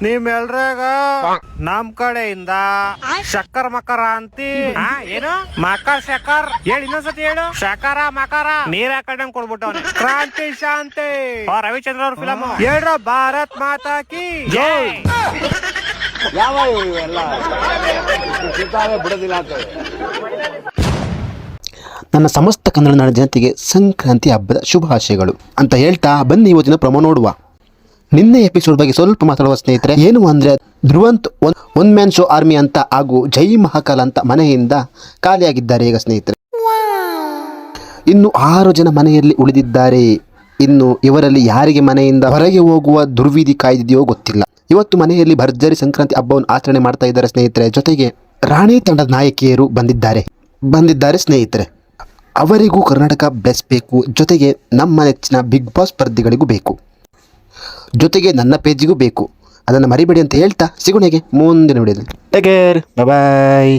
ನಿಮ್ಮೆಲ್ರಾಗ ನಮ್ ಕಡೆಯಿಂದ ಶಕ್ಕರ್ ಮಕರ ಅಂತಿ ಏನು ಮಕರ್ ಶಕ್ಕರ್ ಹೇಳಿ ಇನ್ನೊಂದ್ಸತಿ ಹೇಳು ಶಕರ ಮಕರ ನೀರ್ ಹಾಕೊಂಡಂಗ್ ಕೊಡ್ಬಿಟ್ಟವನೆ ಕ್ರಾಂತಿ ಶಾಂತಿ ರವಿಚಂದ್ರ ಅವ್ರ ಫಿಲಮ್ ಹೇಳ್ರ ಭಾರತ್ ಮಾತಾ ಕಿ ಜೈ. ಯಾವ ಇವೆಲ್ಲ ಬಿಡೋದಿಲ್ಲ ಅಂತ ನನ್ನ ಸಮಸ್ತ ಕನ್ನಡ ನಾಡಿನ ಜನತೆಗೆ ಸಂಕ್ರಾಂತಿ ಹಬ್ಬದ ಶುಭಾಶಯಗಳು ಅಂತ ಹೇಳ್ತಾ ಬನ್ನಿ ಇವತ್ತಿನ ಪ್ರೊಮೋ ನೋಡುವ. ನಿನ್ನೆ ಎಪಿಸೋಡ್ ಬಗ್ಗೆ ಸ್ವಲ್ಪ ಮಾತಾಡುವ ಸ್ನೇಹಿತರೆ. ಏನು ಅಂದರೆ Dhruvanth one man show army ಅಂತ ಹಾಗೂ ಜೈ ಮಹಾಕಾಲ್ ಅಂತ ಮನೆಯಿಂದ ಖಾಲಿಯಾಗಿದ್ದಾರೆ ಈಗ ಸ್ನೇಹಿತರೆ. ಇನ್ನು 6 ಜನ ಮನೆಯಲ್ಲಿ ಉಳಿದಿದ್ದಾರೆ. ಇನ್ನು ಇವರಲ್ಲಿ ಯಾರಿಗೆ ಮನೆಯಿಂದ ಹೊರಗೆ ಹೋಗುವ ದುರ್ವಿಧಿ ಕಾಯ್ದಿದೆಯೋ ಗೊತ್ತಿಲ್ಲ. ಇವತ್ತು ಮನೆಯಲ್ಲಿ ಭರ್ಜರಿ ಸಂಕ್ರಾಂತಿ ಹಬ್ಬವನ್ನು ಆಚರಣೆ ಮಾಡ್ತಾ ಇದ್ದಾರೆ ಸ್ನೇಹಿತರೆ. ಜೊತೆಗೆ ರಾಣಿ ತಂಡದ ನಾಯಕಿಯರು ಬಂದಿದ್ದಾರೆ ಸ್ನೇಹಿತರೆ. ಅವರಿಗೂ ಕರ್ನಾಟಕ ಬೆಸ್ಟ್ ಬೇಕು, ಜೊತೆಗೆ ನಮ್ಮ ನೆಚ್ಚಿನ ಬಿಗ್ ಬಾಸ್ ಸ್ಪರ್ಧಿಗಳಿಗೂ ಬೇಕು, ಜೊತೆಗೆ ನನ್ನ ಪೇಜಿಗೂ ಬೇಕು. ಅದನ್ನು ಮರಿಬೇಡಿ ಅಂತ ಹೇಳ್ತಾ ಸಿಗೋಣೆಗೆ ಮುಂದಿನ ವಿಡಿಯೋದಲ್ಲಿ. ಟೇಕ್ ಕೇರ್, ಬಾಯ್.